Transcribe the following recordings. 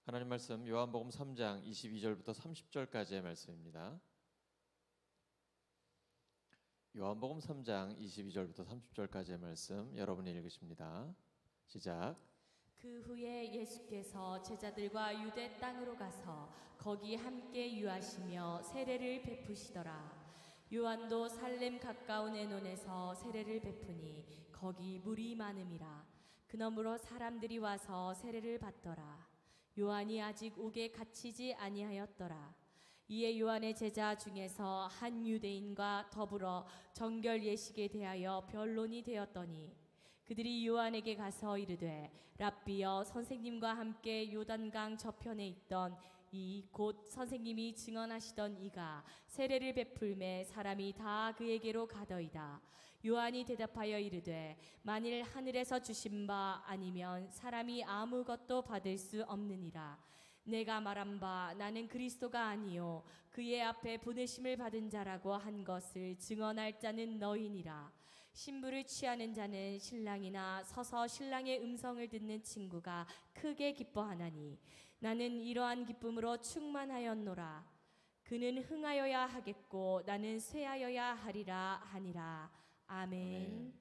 하나님 말씀 요한복음 3장 22절부터 30절까지의 말씀입니다. 요한복음 3장 22절부터 30절까지의 말씀 여러분이 읽으십니다. 시작. 그 후에 예수께서 제자들과 유대 땅으로 가서 거기 함께 유하시며 세례를 베푸시더라. 요한도 살렘 가까운 에논에서 세례를 베푸니 거기 물이 많음이라. 그러므로 사람들이 와서 세례를 받더라. 요한이 아직 옥에 갇히지 아니하였더라. 이에 요한의 제자 중에서 한 유대인과 더불어 정결 예식에 대하여 변론이 되었더니 그들이 요한에게 가서 이르되 랍비여, 선생님과 함께 요단강 저편에 있던 이 곧 선생님이 증언하시던 이가 세례를 베풀매 사람이 다 그에게로 가더이다. 요한이 대답하여 이르되 만일 하늘에서 주신 바 아니면 사람이 아무것도 받을 수 없느니라. 내가 말한 바 나는 그리스도가 아니요 그의 앞에 보내심을 받은 자라고 한 것을 증언할 자는 너희니라. 신부를 취하는 자는 신랑이나 서서 신랑의 음성을 듣는 친구가 크게 기뻐하나니 나는 이러한 기쁨으로 충만하였노라. 그는 흥하여야 하겠고 나는 쇠하여야 하리라 하니라. 아멘.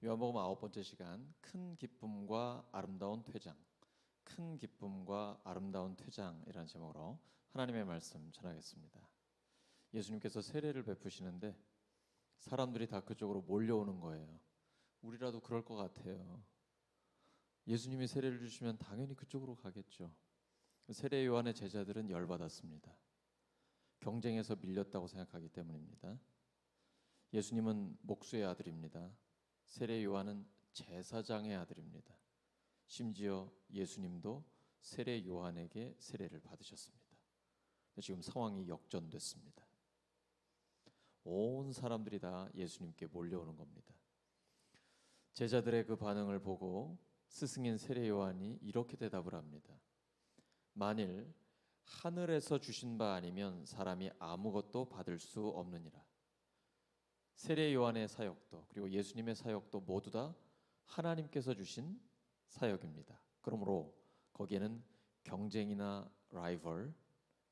요한복음 9번째 시간, 큰 기쁨과 아름다운 퇴장. 큰 기쁨과 아름다운 퇴장이라는 제목으로 하나님의 말씀 전하겠습니다. 예수님께서 세례를 베푸시는데 사람들이 다 그쪽으로 몰려오는 거예요. 우리라도 그럴 것 같아요. 예수님이 세례를 주시면 당연히 그쪽으로 가겠죠. 세례 요한의 제자들은 열받았습니다. 경쟁에서 밀렸다고 생각하기 때문입니다. 예수님은 목수의 아들입니다. 세례 요한은 제사장의 아들입니다. 심지어 예수님도 세례 요한에게 세례를 받으셨습니다. 지금 상황이 역전됐습니다. 온 사람들이 다 예수님께 몰려오는 겁니다. 제자들의 그 반응을 보고 스승인 세례 요한이 이렇게 대답을 합니다. 만일 하늘에서 주신 바 아니면 사람이 아무것도 받을 수 없느니라. 세례 요한의 사역도 그리고 예수님의 사역도 모두 다 하나님께서 주신 사역입니다. 그러므로 거기에는 경쟁이나 라이벌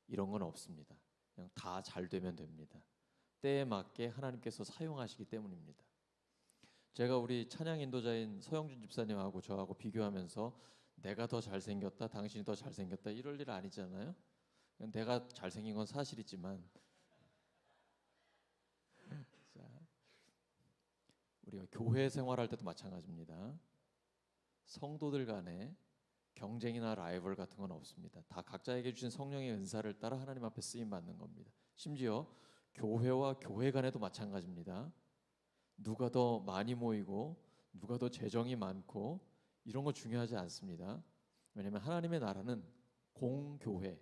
이런 건 없습니다. 그냥 다 잘 되면 됩니다. 때에 맞게 하나님께서 사용하시기 때문입니다. 제가 우리 찬양 인도자인 서영준 집사님하고 저하고 비교하면서 내가 더 잘생겼다, 당신이 더 잘생겼다 이럴 일 아니잖아요. 내가 잘생긴 건 사실이지만 자, 우리가 교회 생활할 때도 마찬가지입니다. 성도들 간에 경쟁이나 라이벌 같은 건 없습니다. 다 각자에게 주신 성령의 은사를 따라 하나님 앞에 쓰임 받는 겁니다. 심지어 교회와 교회 간에도 마찬가지입니다. 누가 더 많이 모이고 누가 더 재정이 많고 이런 거 중요하지 않습니다. 왜냐하면 하나님의 나라는 공교회,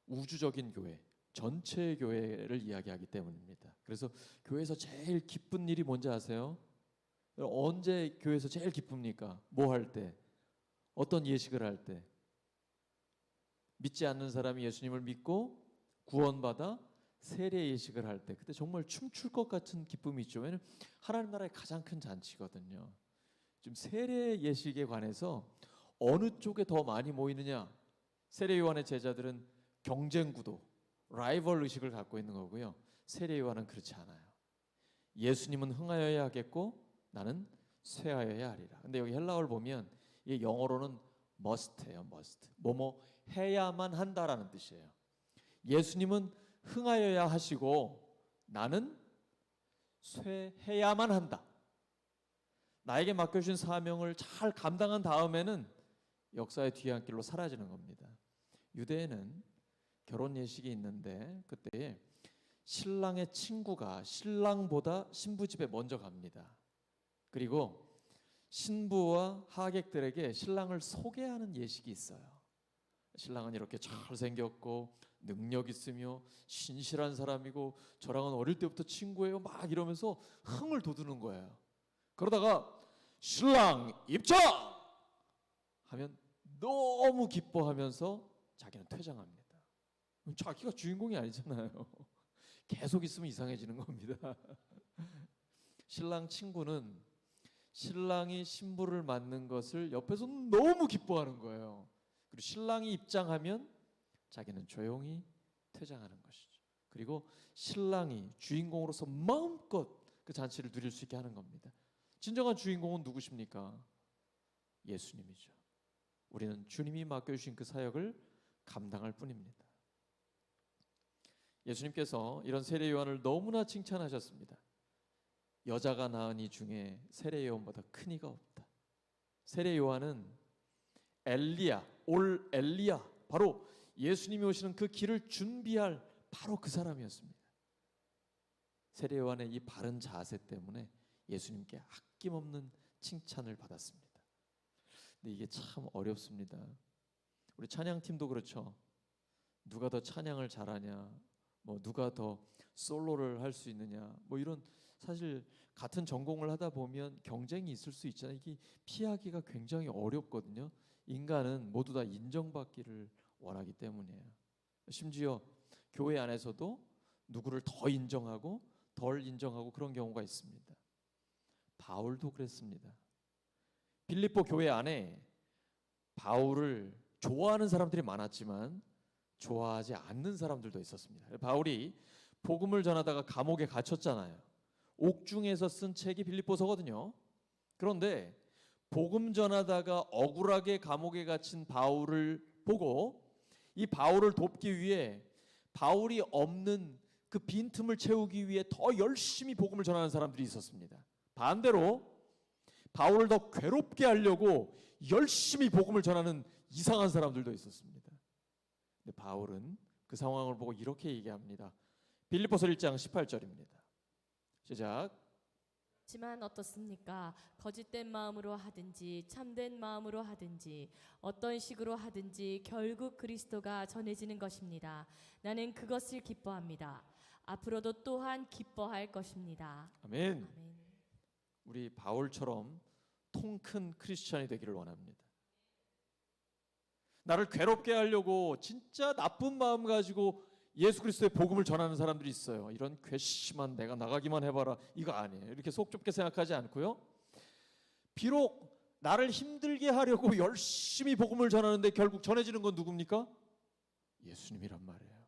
우주적인 교회, 전체의 교회를 이야기하기 때문입니다. 그래서 교회에서 제일 기쁜 일이 뭔지 아세요? 언제 교회에서 제일 기쁩니까? 뭐 할 때? 어떤 예식을 할 때? 믿지 않는 사람이 예수님을 믿고 구원받아 세례 예식을 할 때, 그때 정말 춤출 것 같은 기쁨이 있죠. 왜냐하면 하나님 나라의 가장 큰 잔치거든요. 지금 세례 예식에 관해서 어느 쪽에 더 많이 모이느냐? 세례 요한의 제자들은 경쟁 구도, 라이벌 의식을 갖고 있는 거고요. 세례 요한은 그렇지 않아요. 예수님은 흥하여야 하겠고 나는 쇠하여야 하리라. 근데 여기 헬라어를 보면 이게 영어로는 must예요. must. 뭐뭐 해야만 한다라는 뜻이에요. 예수님은 흥하여야 하시고 나는 쇠해야만 한다. 나에게 맡겨주신 사명을 잘 감당한 다음에는 역사의 뒤안길로 사라지는 겁니다. 유대에는 결혼 예식이 있는데 그때 신랑의 친구가 신랑보다 신부 집에 먼저 갑니다. 그리고 신부와 하객들에게 신랑을 소개하는 예식이 있어요. 신랑은 이렇게 잘생겼고 능력 있으며 신실한 사람이고 저랑은 어릴 때부터 친구예요 막 이러면서 흥을 돋우는 거예요. 그러다가 신랑 입장! 하면 너무 기뻐하면서 자기는 퇴장합니다. 자기가 주인공이 아니잖아요. 계속 있으면 이상해지는 겁니다. 신랑 친구는 신랑이 신부를 맞는 것을 옆에서 너무 기뻐하는 거예요. 그리고 신랑이 입장하면 자기는 조용히 퇴장하는 것이죠. 그리고 신랑이 주인공으로서 마음껏 그 잔치를 누릴 수 있게 하는 겁니다. 진정한 주인공은 누구십니까? 예수님이죠. 우리는 주님이 맡겨주신 그 사역을 감당할 뿐입니다. 예수님께서 이런 세례 요한을 너무나 칭찬하셨습니다. 여자가 낳은 이 중에 세례 요한보다 큰 이가 없다. 세례 요한은 엘리야, 올 엘리야, 바로 예수님이 오시는 그 길을 준비할 바로 그 사람이었습니다. 세례 요한의 이 바른 자세 때문에 예수님께 아낌없는 칭찬을 받았습니다. 근데 이게 참 어렵습니다. 우리 찬양팀도 그렇죠. 누가 더 찬양을 잘하냐, 뭐 누가 더 솔로를 할 수 있느냐, 뭐 이런, 사실 같은 전공을 하다 보면 경쟁이 있을 수 있잖아요. 이게 피하기가 굉장히 어렵거든요. 인간은 모두 다 인정받기를 원하기 때문이에요. 심지어 교회 안에서도 누구를 더 인정하고 덜 인정하고 그런 경우가 있습니다. 바울도 그랬습니다. 빌립보 교회 안에 바울을 좋아하는 사람들이 많았지만 좋아하지 않는 사람들도 있었습니다. 바울이 복음을 전하다가 감옥에 갇혔잖아요. 옥중에서 쓴 책이 빌립보서거든요. 그런데 복음 전하다가 억울하게 감옥에 갇힌 바울을 보고 이 바울을 돕기 위해 바울이 없는 그 빈틈을 채우기 위해 더 열심히 복음을 전하는 사람들이 있었습니다. 반대로 바울을 더 괴롭게 하려고 열심히 복음을 전하는 이상한 사람들도 있었습니다. 근데 바울은 그 상황을 보고 이렇게 얘기합니다. 빌립보서 1장 18절입니다. 시작. 하지만 어떻습니까? 거짓된 마음으로 하든지 참된 마음으로 하든지 어떤 식으로 하든지 결국 그리스도가 전해지는 것입니다. 나는 그것을 기뻐합니다. 앞으로도 또한 기뻐할 것입니다. 아멘. 아멘. 우리 바울처럼 통 큰 크리스천이 되기를 원합니다. 나를 괴롭게 하려고 진짜 나쁜 마음 가지고 예수 그리스도의 복음을 전하는 사람들이 있어요. 이런 괘씸한, 내가 나가기만 해봐라, 이거 아니에요. 이렇게 속 좁게 생각하지 않고요. 비록 나를 힘들게 하려고 열심히 복음을 전하는데 결국 전해지는 건 누굽니까? 예수님이란 말이에요.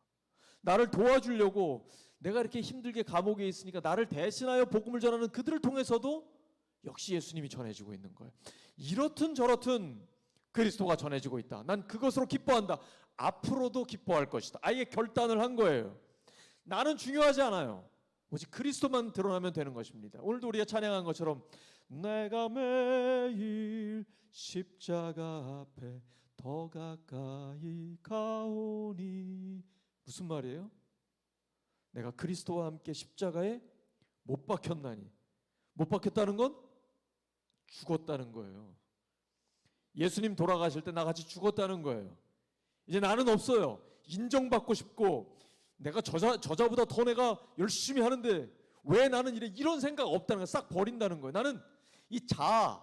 나를 도와주려고 내가 이렇게 힘들게 감옥에 있으니까 나를 대신하여 복음을 전하는 그들을 통해서도 역시 예수님이 전해지고 있는 거예요. 이렇든 저렇든 그리스도가 전해지고 있다. 난 그것으로 기뻐한다. 앞으로도 기뻐할 것이다. 아예 결단을 한 거예요. 나는 중요하지 않아요. 오직 그리스도만 드러나면 되는 것입니다. 오늘도 우리가 찬양한 것처럼 내가 매일 십자가 앞에 더 가까이 가오니, 무슨 말이에요? 내가 그리스도와 함께 십자가에 못 박혔나니, 못 박혔다는 건 죽었다는 거예요. 예수님 돌아가실 때 나같이 죽었다는 거예요. 이제 나는 없어요. 인정받고 싶고 내가 저자보다 더 내가 열심히 하는데 왜 나는 이래, 이런 생각 없다는 거 싹 버린다는 거예요. 나는 이 자아,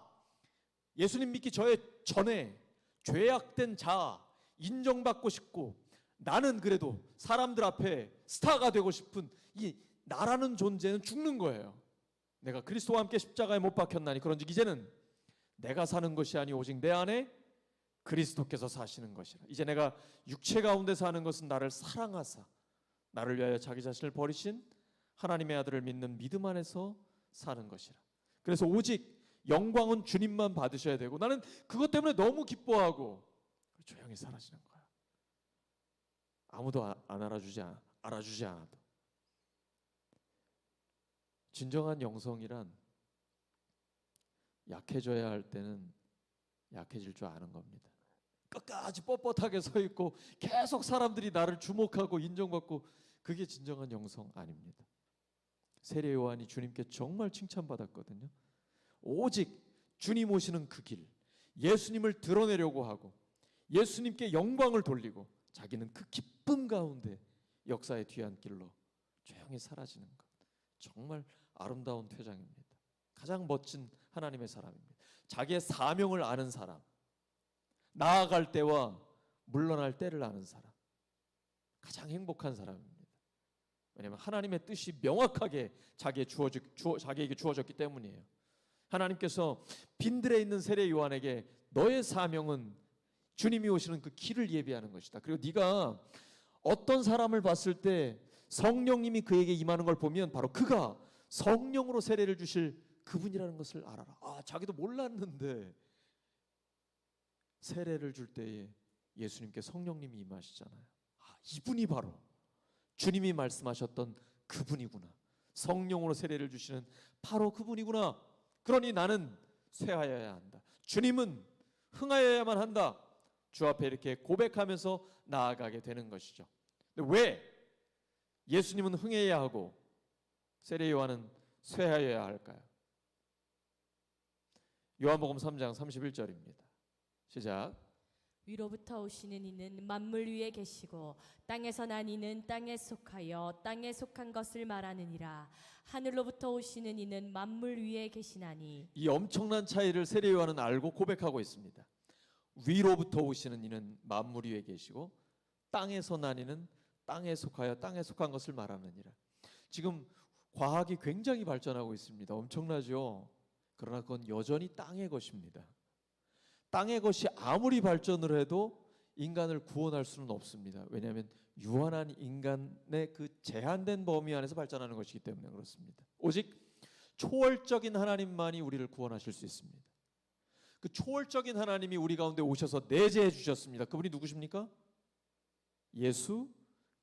예수님 믿기 전에 죄악된 자아, 인정받고 싶고 나는 그래도 사람들 앞에 스타가 되고 싶은 이 나라는 존재는 죽는 거예요. 내가 그리스도와 함께 십자가에 못 박혔나니 그런즉 이제는 내가 사는 것이 아니 오직 내 안에 그리스도께서 사시는 것이라. 이제 내가 육체 가운데 사는 것은 나를 사랑하사 나를 위하여 자기 자신을 버리신 하나님의 아들을 믿는 믿음 안에서 사는 것이라. 그래서 오직 영광은 주님만 받으셔야 되고 나는 그것 때문에 너무 기뻐하고 조용히 사라지는 거야. 아무도 알아주지 않아도. 진정한 영성이란 약해져야 할 때는 약해질 줄 아는 겁니다. 끝까지 뻣뻣하게 서 있고 계속 사람들이 나를 주목하고 인정받고, 그게 진정한 영성 아닙니다. 세례 요한이 주님께 정말 칭찬받았거든요. 오직 주님 오시는 그 길, 예수님을 드러내려고 하고 예수님께 영광을 돌리고 자기는 그 기쁨 가운데 역사의 뒤안길로 조용히 사라지는 것, 정말 아름다운 퇴장입니다. 가장 멋진 하나님의 사람입니다. 자기의 사명을 아는 사람, 나아갈 때와 물러날 때를 아는 사람, 가장 행복한 사람입니다. 왜냐하면 하나님의 뜻이 명확하게 자기에게 주어졌기 때문이에요. 하나님께서 빈들에 있는 세례 요한에게 너의 사명은 주님이 오시는 그 길을 예비하는 것이다. 그리고 네가 어떤 사람을 봤을 때 성령님이 그에게 임하는 걸 보면 바로 그가 성령으로 세례를 주실 그분이라는 것을 알아라. 자기도 몰랐는데 세례를 줄 때에 예수님께 성령님이 임하시잖아요. 이분이 바로 주님이 말씀하셨던 그분이구나. 성령으로 세례를 주시는 바로 그분이구나. 그러니 나는 쇠하여야 한다. 주님은 흥하여야만 한다. 주 앞에 이렇게 고백하면서 나아가게 되는 것이죠. 근데 왜 예수님은 흥해야 하고 세례 요한은 쇠하여야 할까요? 요한복음 3장 31절입니다. 시작. 위로부터 오시는 이는 만물 위에 계시고 땅에서 난 이는 땅에 속하여 땅에 속한 것을 말하느니라. 하늘로부터 오시는 이는 만물 위에 계시나니. 이 엄청난 차이를 세례 요한은 알고 고백하고 있습니다. 위로부터 오시는 이는 만물 위에 계시고 땅에서 난 이는 땅에 속하여 땅에 속한 것을 말하느니라. 지금 과학이 굉장히 발전하고 있습니다. 엄청나죠? 그러나 그건 여전히 땅의 것입니다. 땅의 것이 아무리 발전을 해도 인간을 구원할 수는 없습니다. 왜냐하면 유한한 인간의 그 제한된 범위 안에서 발전하는 것이기 때문에 그렇습니다. 오직 초월적인 하나님만이 우리를 구원하실 수 있습니다. 그 초월적인 하나님이 우리 가운데 오셔서 내재해 주셨습니다. 그분이 누구십니까? 예수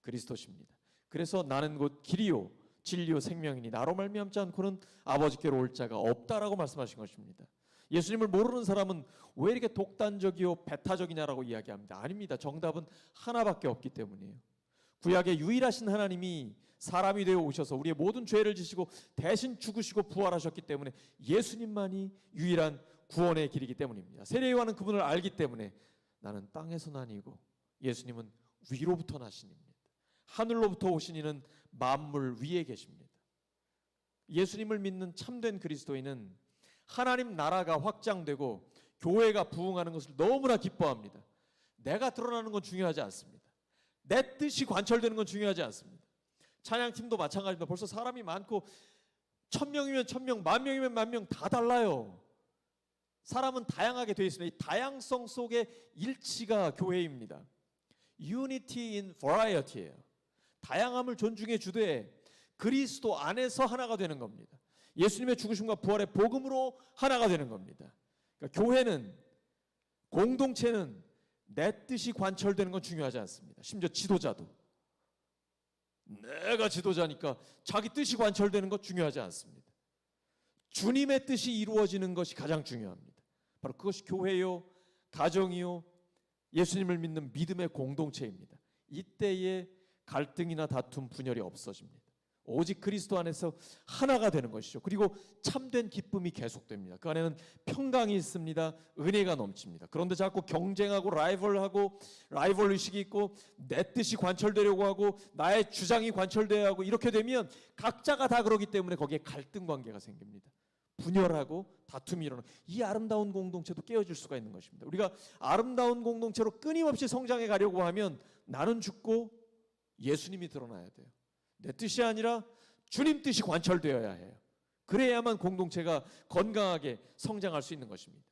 그리스도십니다. 그래서 나는 곧 길이요 진리요 생명이니 나로 말미암지 않고는 아버지께로 올 자가 없다라고 말씀하신 것입니다. 예수님을 모르는 사람은 왜 이렇게 독단적이요 배타적이냐라고 이야기합니다. 아닙니다. 정답은 하나밖에 없기 때문이에요. 구약의 유일하신 하나님이 사람이 되어 오셔서 우리의 모든 죄를 지시고 대신 죽으시고 부활하셨기 때문에 예수님만이 유일한 구원의 길이기 때문입니다. 세례 요한은 그분을 알기 때문에 나는 땅에서 나니고 예수님은 위로부터 나신 이입니다. 하늘로부터 오신 이는 만물 위에 계십니다. 예수님을 믿는 참된 그리스도인은 하나님 나라가 확장되고 교회가 부흥하는 것을 너무나 기뻐합니다. 내가 드러나는 건 중요하지 않습니다. 내 뜻이 관철되는 건 중요하지 않습니다. 찬양팀도 마찬가지입니다. 벌써 사람이 많고 1000명이면 1000명, 10,000명이면 10,000명 다 달라요. 사람은 다양하게 되어 있습니다. 이 다양성 속의 일치가 교회입니다. Unity in variety예요. 다양함을 존중해 주되 그리스도 안에서 하나가 되는 겁니다. 예수님의 죽으심과 부활의 복음으로 하나가 되는 겁니다. 그러니까 교회는 공동체는 내 뜻이 관철되는 건 중요하지 않습니다. 심지어 지도자도 내가 지도자니까 자기 뜻이 관철되는 것 중요하지 않습니다. 주님의 뜻이 이루어지는 것이 가장 중요합니다. 바로 그것이 교회요, 가정이요, 예수님을 믿는 믿음의 공동체입니다. 이때에 갈등이나 다툼, 분열이 없어집니다. 오직 그리스도 안에서 하나가 되는 것이죠. 그리고 참된 기쁨이 계속됩니다. 그 안에는 평강이 있습니다. 은혜가 넘칩니다. 그런데 자꾸 경쟁하고 라이벌 의식이 있고 내 뜻이 관철되려고 하고 나의 주장이 관철되어야 하고 이렇게 되면 각자가 다 그러기 때문에 거기에 갈등 관계가 생깁니다. 분열하고 다툼이 일어나고 이 아름다운 공동체도 깨어질 수가 있는 것입니다. 우리가 아름다운 공동체로 끊임없이 성장해 가려고 하면 나는 죽고 예수님이 드러나야 돼요. 내 뜻이 아니라 주님 뜻이 관철되어야 해요. 그래야만 공동체가 건강하게 성장할 수 있는 것입니다.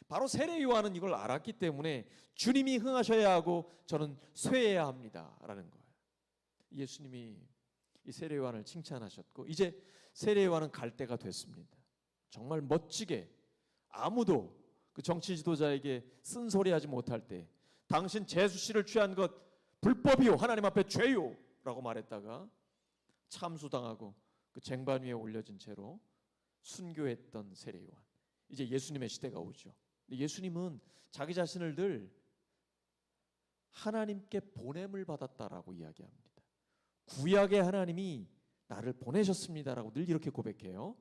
바로 세례 요한은 이걸 알았기 때문에 주님이 흥하셔야 하고 저는 쇠해야 합니다라는 거예요. 예수님이 이 세례 요한을 칭찬하셨고 이제 세례 요한은 갈 때가 됐습니다. 정말 멋지게 아무도 그 정치 지도자에게 쓴소리하지 못할 때 당신 제수씨를 취한 것 불법이요 하나님 앞에 죄요 라고 말했다가 참수당하고 그 쟁반 위에 올려진 채로 순교했던 세례 요한. 이제 예수님의 시대가 오죠. 예수님은 자기 자신을 늘 하나님께 보냄을 받았다라고 이야기합니다. 구약의 하나님이 나를 보내셨습니다라고 늘 이렇게 고백해요.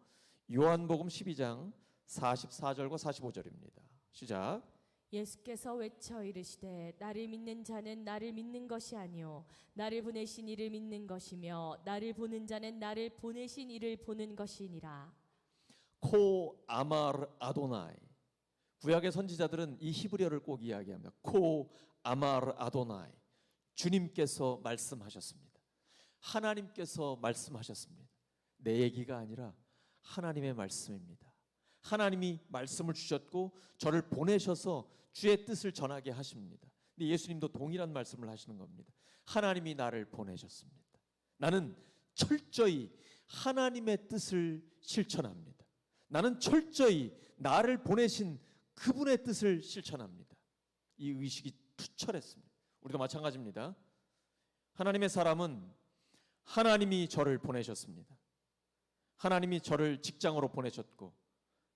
요한복음 12장 44절과 45절입니다. 시작. 예수께서 외쳐 이르시되 나를 믿는 자는 나를 믿는 것이 아니요 나를 보내신 이를 믿는 것이며 나를 보는 자는 나를 보내신 이를 보는 것이니라. 코 아마르 아도나이. 구약의 선지자들은 이 히브리어를 꼭 이야기합니다. 코 아마르 아도나이. 주님께서 말씀하셨습니다. 하나님께서 말씀하셨습니다. 내 얘기가 아니라 하나님의 말씀입니다. 하나님이 말씀을 주셨고 저를 보내셔서 주의 뜻을 전하게 하십니다. 근데 예수님도 동일한 말씀을 하시는 겁니다. 하나님이 나를 보내셨습니다. 나는 철저히 하나님의 뜻을 실천합니다. 나는 철저히 나를 보내신 그분의 뜻을 실천합니다. 이 의식이 투철했습니다. 우리도 마찬가지입니다. 하나님의 사람은 하나님이 저를 보내셨습니다. 하나님이 저를 직장으로 보내셨고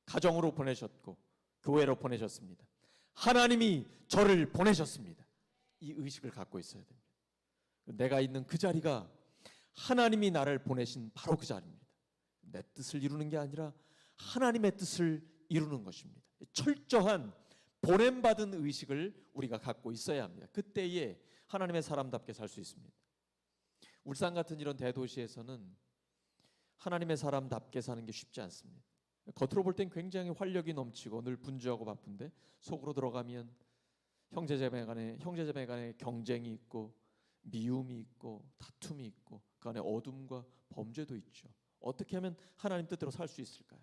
가정으로 보내셨고 교회로 보내셨습니다. 하나님이 저를 보내셨습니다. 이 의식을 갖고 있어야 됩니다. 내가 있는 그 자리가 하나님이 나를 보내신 바로 그 자리입니다. 내 뜻을 이루는 게 아니라 하나님의 뜻을 이루는 것입니다. 철저한 보냄받은 의식을 우리가 갖고 있어야 합니다. 그때에 하나님의 사람답게 살 수 있습니다. 울산 같은 이런 대도시에서는 하나님의 사람답게 사는 게 쉽지 않습니다. 겉으로 볼 땐 굉장히 활력이 넘치고 늘 분주하고 바쁜데 속으로 들어가면 형제자매 간에 경쟁이 있고 미움이 있고 다툼이 있고 그 안에 어둠과 범죄도 있죠. 어떻게 하면 하나님 뜻대로 살 수 있을까요?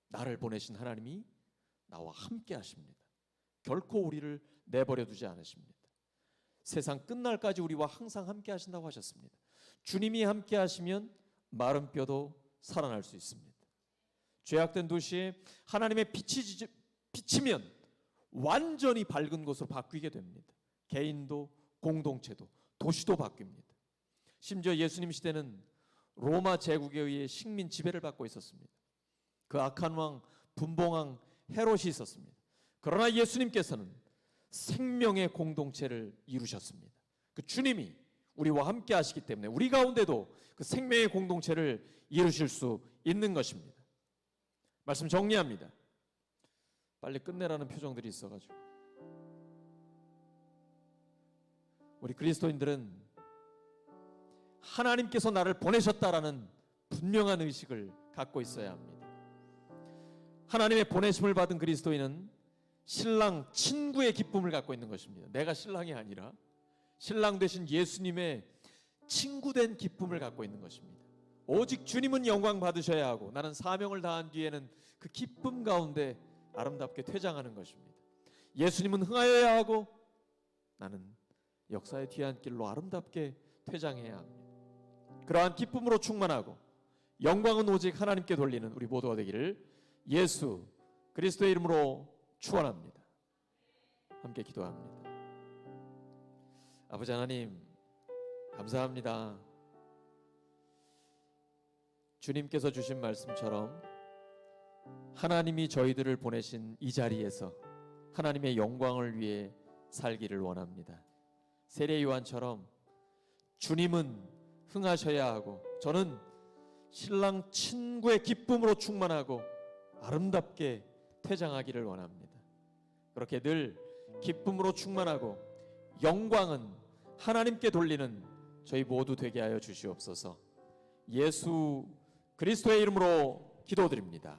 나를 보내신 하나님이 나와 함께 하십니다. 결코 우리를 내버려 두지 않으십니다. 세상 끝날까지 우리와 항상 함께 하신다고 하셨습니다. 주님이 함께 하시면 마른 뼈도 살아날 수 있습니다. 죄악된 도시에 하나님의 빛이 비치면 완전히 밝은 곳으로 바뀌게 됩니다. 개인도 공동체도 도시도 바뀝니다. 심지어 예수님 시대는 로마 제국에 의해 식민 지배를 받고 있었습니다. 그 악한 왕 분봉왕 헤롯이 있었습니다. 그러나 예수님께서는 생명의 공동체를 이루셨습니다. 그 주님이 우리와 함께 하시기 때문에 우리 가운데도 그 생명의 공동체를 이루실 수 있는 것입니다. 말씀 정리합니다. 빨리 끝내라는 표정들이 있어가지고 우리 그리스도인들은 하나님께서 나를 보내셨다라는 분명한 의식을 갖고 있어야 합니다. 하나님의 보내심을 받은 그리스도인은 신랑 친구의 기쁨을 갖고 있는 것입니다. 내가 신랑이 아니라 신랑 되신 예수님의 친구된 기쁨을 갖고 있는 것입니다. 오직 주님은 영광 받으셔야 하고 나는 사명을 다한 뒤에는 그 기쁨 가운데 아름답게 퇴장하는 것입니다. 예수님은 흥하여야 하고 나는 역사의 뒤안길로 아름답게 퇴장해야 합니다. 그러한 기쁨으로 충만하고 영광은 오직 하나님께 돌리는 우리 모두가 되기를 예수 그리스도의 이름으로 축원합니다. 함께 기도합니다. 아버지 하나님 감사합니다. 주님께서 주신 말씀처럼 하나님이 저희들을 보내신 이 자리에서 하나님의 영광을 위해 살기를 원합니다. 세례 요한처럼 주님은 흥하셔야 하고 저는 신랑 친구의 기쁨으로 충만하고 아름답게 퇴장하기를 원합니다. 그렇게 늘 기쁨으로 충만하고 영광은 하나님께 돌리는 저희 모두 되게 하여 주시옵소서. 예수 그리스도의 이름으로 기도드립니다.